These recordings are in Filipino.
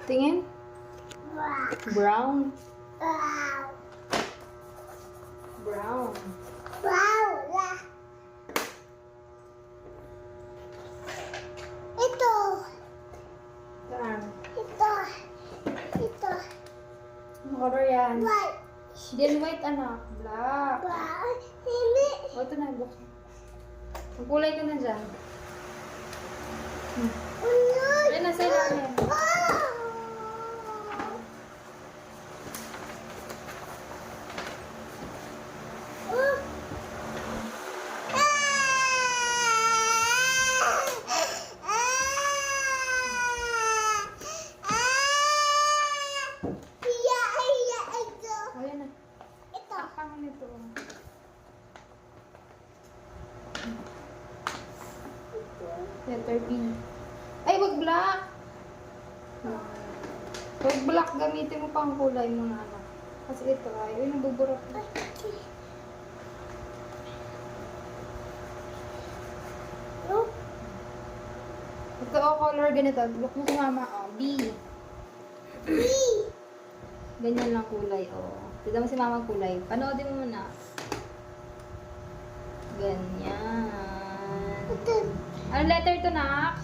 Tingin. Brown. Brown. Ito. Saan? Ito. Ito. Ano color yan? White. Yan white anak. Black. Hindi. O, ito na. Buksan. Magkulay ka na dyan. Ulod. Yan, nasa ilalim. O, yan na. Ito. Takang nito. Letter B. Ay, wag black! Wag black, gamitin mo pang kulay mo na anak. Kasi ito ay, uy, nabuburok na. Ito o, color ganito. Look mo si mama, o. B. Ganyan lang kulay, o. Tignan mo si mama kulay. Panoodin mo muna. Ganyan. Anong letter to, nak?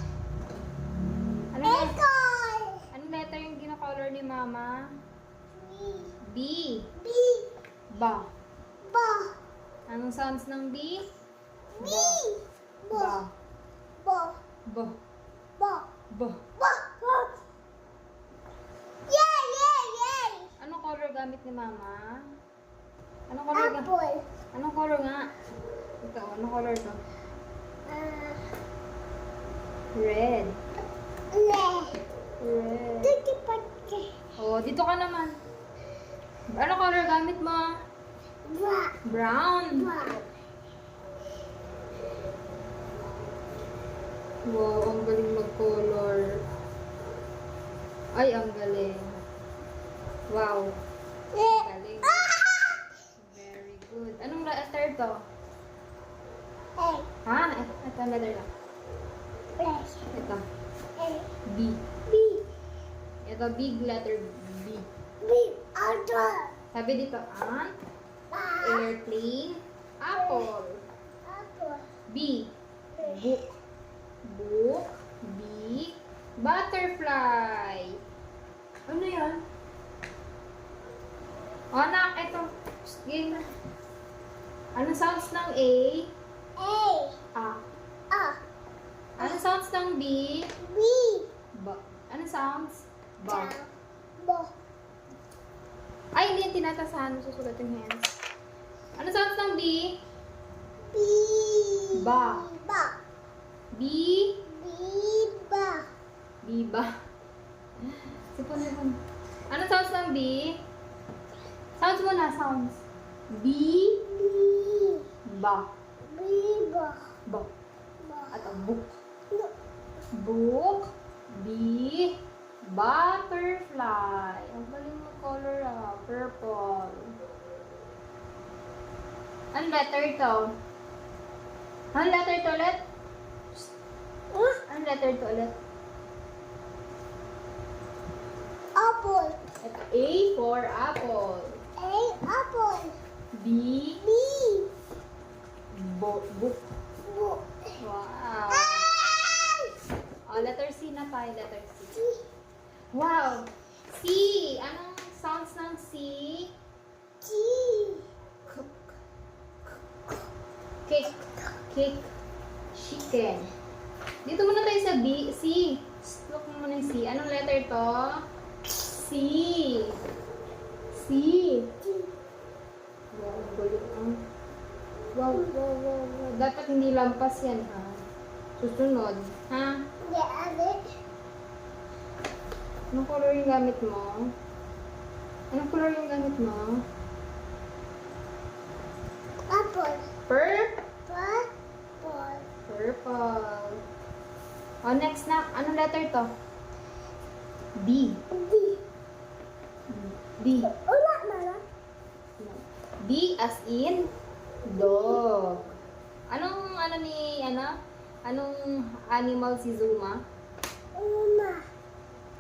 Anong letter yung gina-color ni mama? B. Ba. Anong sounds ng B? Ba. Ba. Ba. Anong color gamit ni mama? Anong color gamit? Anong color nga? Ito, anong color to? Red. Red. Oh, dito ka naman. Anong color gamit mo? Brown. Wow, ang galing mag-color. Ay, ang galing. Wow. Galing. Very good. Anong letter to? Ha? Ito ang letter lang. Ito. B. Ito, big letter B. Sabi dito, ant, airplane, apple. B. Book. Book. B. Butterfly. Ano yan? O, anak, ito. Game na. Ano sounds ng A? A. Ano sounds ng B? Ba. Ano sounds? Ba. Ay, hindi yung tinatasahan mo. Susulat yung hands. Ano sounds ng B? Ba. B. Biba. Sipon. Ano sounds ng B? Sounds mo na, sounds. B. Ba. Ba. At ang book. Book. B. Butterfly. Ang galing mo color ah. Purple. Anong letter to? Anong letter to ulit? Anong letter to ulit? Ito, A for apple. B. Book. Wow. Oh, letter C na tayo. Letter C. Wow. C. Anong sounds ng C? Cook. Cake. Chicken. Dito muna tayo sa B. C. Look mo muna yung C. Anong letter to? C. Wow, ang galing ang... Wow. Dapat hindi lampas yan, ha? Susunod, ha? Anong color yung gamit mo? Purple. Oh, next na. Anong letter to? B. B as in dog. Anong Anong animal si Zuma?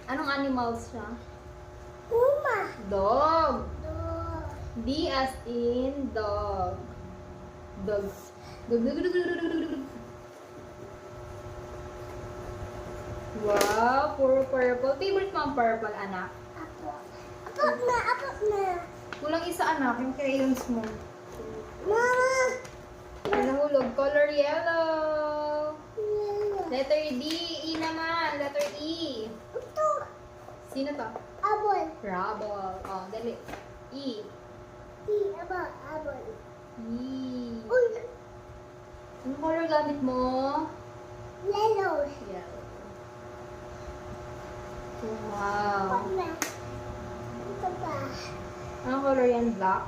Anong animals siya? Uma. Dog. Dog. D as in dog. Dog. Dog, dog, dog, dog, dog, dog, dog. Wow, puro purple. Favorite mo ang purple, anak? Apo. Apo na, apo na. Kulang isa, anak, yung crayons mo. Mama. Nahulog. Color yellow. Yellow. Letter D. E naman. Letter E. Ito. Sino to? Abon. Rubble. Oh, dali. E. Abon. Abon. E. Uy. Anong color gamit mo? Yellow. Yellow. Wow. Apo na. Ito pa. Anong color yan? Black?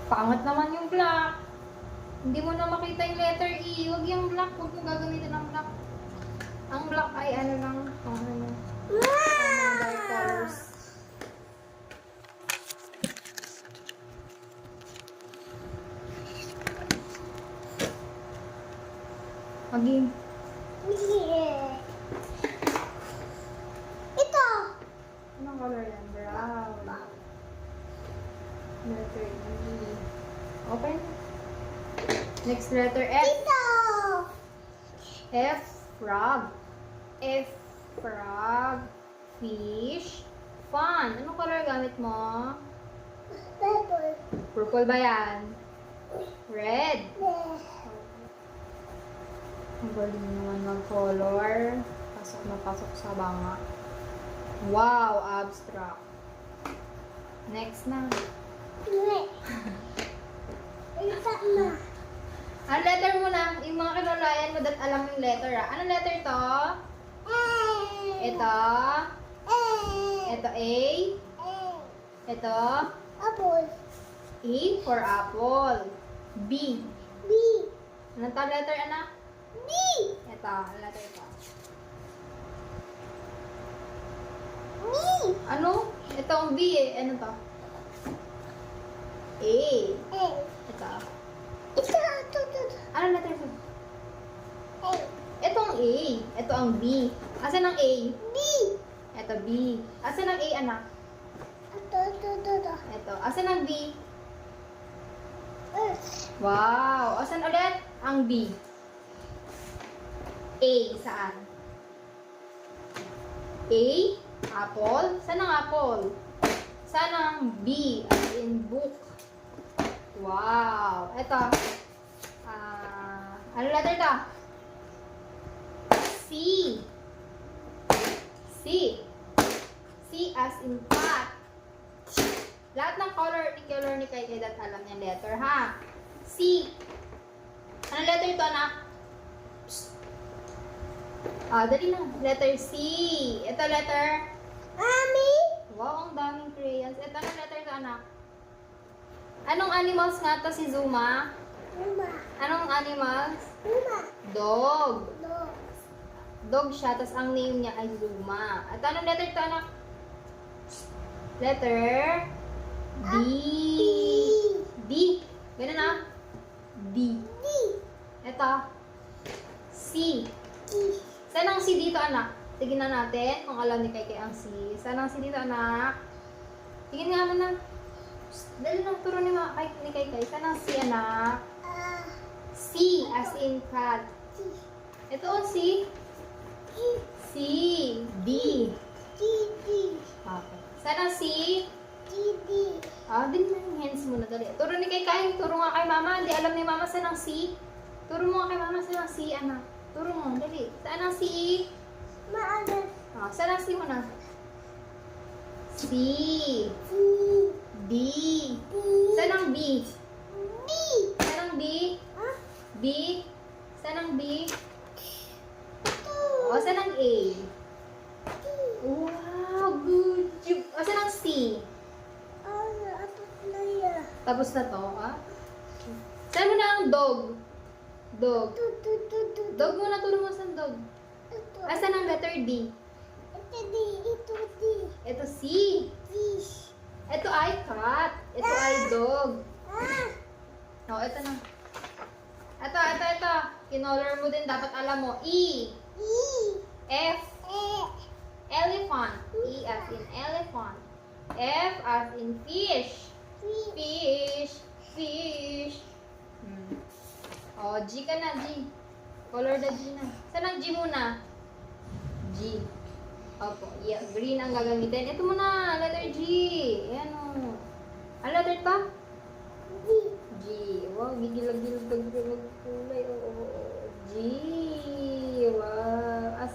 Pangat naman yung black. Hindi mo na makita yung letter E. Huwag yung black. Huwag mo gagamitin ang black. Ang black ay ano lang. Ano, dark colors. Maging. Yeah. Ito. Anong color yan? Brown. Letter E. Open. Next letter F. Ito. F. Frog. F. Frog. Fish. Fun. Anong color gamit mo? Purple. Purple ba yan? Red. Yeah. Ang galing naman ng color. Pasok na pasok sa banga. Wow, abstract. Next na. Yeah. Ito na. Ang letter mo na, yung mga kinulayan mo dahil alam mo yung letter ah. Anong letter to? Ito. Ito A. Ito. Apple. E for apple. B. B. Anong tawag letter, anak? B. Ito, ang letter ito. B. Ano? Ito ang B eh. Ano to? A. A. Ito. Ito. Anong letter ito? A. Ito ang A. Ito ang B. Asan ang A? B. Ito B. Asan ang A, anak? Ito. Ito. Asan ang B? Earth. Wow! Asan ulit ang B? A. Saan? A. Apple. Saan ang apple? Saan ang B? As in book. Wow! Ito. Ano letter ito? C. C. C as in cat. Lahat ng color ni Kai Kai dat alam yung letter, ha? C. Ano letter ito, anak? Dali na. Letter C. Ito letter. Mommy. Wow, ang daming crayons. Ito ang letter ito, anak. Anong animals nga to si Zuma? Uma. Anong animals? Uma. Dog. Dog. Dog siya, tapos ang name niya ay Zuma. At anong letter ito, anak? Letter D. D. Ganun na. D. D. Ito. C. D. Saan ang C dito, anak? Tignan na natin kung alam ni Kai Kai ang C. Saan ang C dito, anak? Tingin nga muna. Dali lang, turo ni Kai Kai. Saan ang C, anak? C as in cat. D. Ito ang C. C. D. D. D. Okay. Saan ang C? D. D. Din na yung hands mo na dali. Turo ni Kai Kai. Turo nga kay mama. Hindi alam ni mama saan ang C. Turo mo nga kay mama saan ang C, anak. Turo mo, dali. Saan ang C? Maaga. Saan ang C mo na? C. D. D. D. Saan ang B? B. Saan ang B? Ah. B? Saan ang B? Two. Saan ang A? D. Wow, good job. Saan ang C? Apat na yan. Tapos na to, ha? Saan mo na ang dog? Dog. Tu. Dog mo na, turo mo saan dog. Ito. Saan ang letter D? Ito D. Ito D. Ito C. D. Ito ay cat. Ito ay dog. Ito na. Ito. Kinolor mo din, dapat alam mo. E. E. F. E. Elephant. E as in elephant. F as in fish. Fi. Fish. Fish. Oh, G ka na, G. Color the G na. Saan ang G muna? G. Opo. Yeah, green ang gagamitin. Ito muna, letter G. Ayan o. Ano letter pa? G. G. Wow, gigilag-gilag kulay. G. Wow.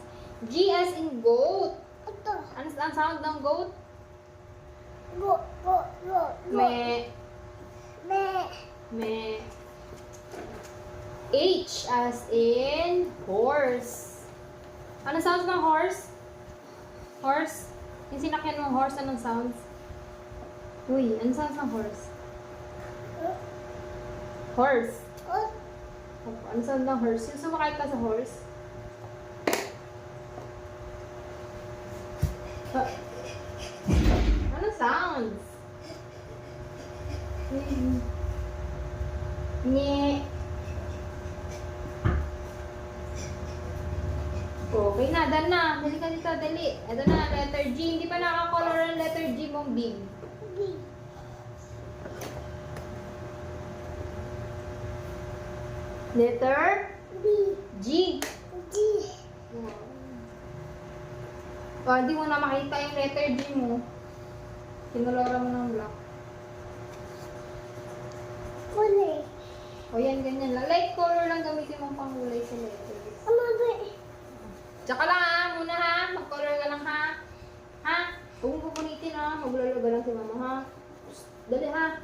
G as in goat. Ito. Ano ang sound ng goat? Go. Go. Go. Go. Me. Me. Me. H as in horse. Ano sounds ng horse? Horse? Yung sinakyan ng horse, anong sounds? Uy, ano sounds ng horse? Horse. O. Opo, ano sound ng horse? Yung sumakay ka sa horse? Ah. Ano sounds? Nye. Okay na, done na. Dali ka dito, dali. Ito na, letter G. Hindi pa nakakolor ang letter G mong big. B. Letter B. G. G. Oh, hindi mo na makita yung letter G mo. Kinulora mo ng black. Kulay. O yan, ganyan lang. Light color lang gamitin mong pangulay sa letters. Ano ba? Tsaka lang ha, muna ha. Mag-color ka lang ha. Ha? Huwag mong pupunitin ha. Maglalaga lang si mama ha. Dali ha.